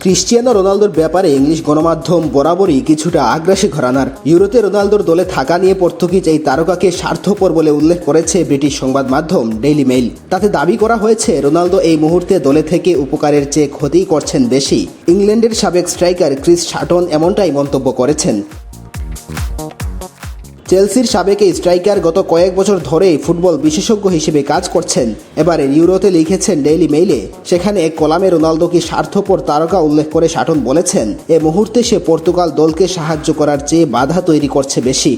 Cristiano রোনালদোর ব্যাপারে English গণমাধ্যম বরাবরই কিছুটা আগ্রাসী ঘরানার। ইউরোতে রোনালদোর দলে থাকা নিয়ে পর্তুগিজ এই তারকাকে স্বার্থপর বলে উল্লেখ করেছে ব্রিটিশ সংবাদ মাধ্যম ডেইলি মেইল। তাতে দাবি করা হয়েছে রোনালদো এই মুহূর্তে দলে থেকে উপকারের চেয়ে ক্ষতিই করছেন বেশি। ইংল্যান্ডের সাবেক স্ট্রাইকার ক্রিস শাটন এমনটাই মন্তব্য করেছেন। চেলসির সাবেক এই স্ট্রাইকার গত কয়েক বছর ধরেই ফুটবল বিশেষজ্ঞ হিসেবে কাজ করছেন। এবারে ইউরোতে লিখেছেন ডেইলি মেইলে, সেখানে এক কলামে রোনালদোকে স্বার্থপর তারকা উল্লেখ করে শাটন বলেছেন, এ মুহূর্তে সে পর্তুগাল দলকে সাহায্য করার চেয়ে বাধা তৈরি করছে বেশি।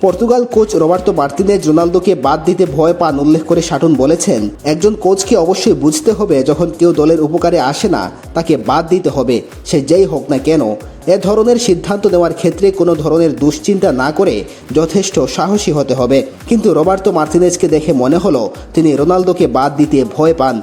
পর্তুগাল কোচ রবার্তো মার্তিনেজ রোনালদোকে বাদ দিতে ভয় পান উল্লেখ করে শাটন বলেছেন, একজন কোচকে অবশ্যই বুঝতে হবে যখন কেউ দলের উপকারে আসে না তাকে বাদ দিতে হবে, সে যেই হোক না কেন। এ ধরনের সিদ্ধান্ত নেওয়ার ক্ষেত্রে কোনো ধরনের দুশ্চিন্তা না করে যথেষ্ট সাহসী হতে হবে। কিন্তু রবার্তো মার্তিনেজকে দেখে মনে হলো তিনি রোনালদোকে বাদ দিতে ভয় পান।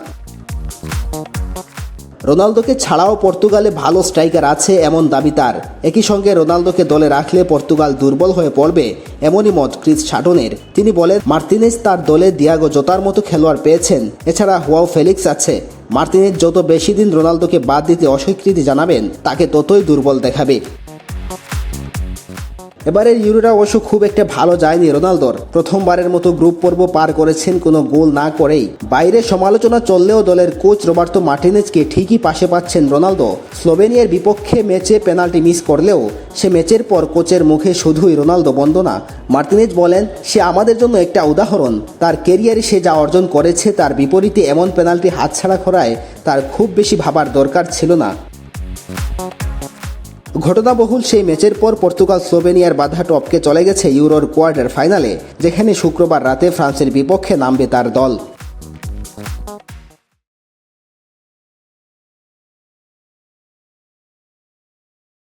রোনালদোকে ছাড়াও পর্তুগালে ভালো স্ট্রাইকার আছে এমন দাবি তার। একই সঙ্গে রোনালদোকে দলে রাখলে পর্তুগাল দুর্বল হয়ে পড়বে এমনই মত ক্রিস শাটনের। তিনি বলেন, মার্তিনেজ তার দলে দিয়াগো জোতার মতো খেলোয়াড় পেয়েছেন, এছাড়া হুয়াও ফেলিক্স আছে। মার্তিনেজ যত বেশি দিন রোনালদোকে বাদ দিতে অস্বীকৃতি জানাবেন তাকে ততই দুর্বল দেখাবে। এবারের ইউরোটা অবশ্য খুব একটা ভালো যায়নি রোনালদোর। প্রথমবারের মতো গ্রুপ পর্ব পার করেছেন কোনো গোল না করেই। বাইরে সমালোচনা চললেও দলের কোচ রবার্তো মার্টিনেজকে ঠিকই পাশে পাচ্ছেন রোনালদো। স্লোভেনিয়ার বিপক্ষে ম্যাচে পেনাল্টি মিস করলেও সে ম্যাচের পর কোচের মুখে শুধুই রোনালদো বন্দনা। মার্টিনেজ বলেন, সে আমাদের জন্য একটা উদাহরণ। তার ক্যারিয়ারে সে যা অর্জন করেছে তার বিপরীতে এমন পেনাল্টি হাতছাড়া করায় তার খুব বেশি ভাবার দরকার ছিল না। ঘটনাবহুল সেই ম্যাচের পর পর্তুগাল স্লোভেনিয়ার বাধা টপকে চলে গেছে ইউরোর কোয়ার্টার ফাইনালে, যেখানে শুক্রবার রাতে ফ্রান্সের বিপক্ষে নামবে তার দল।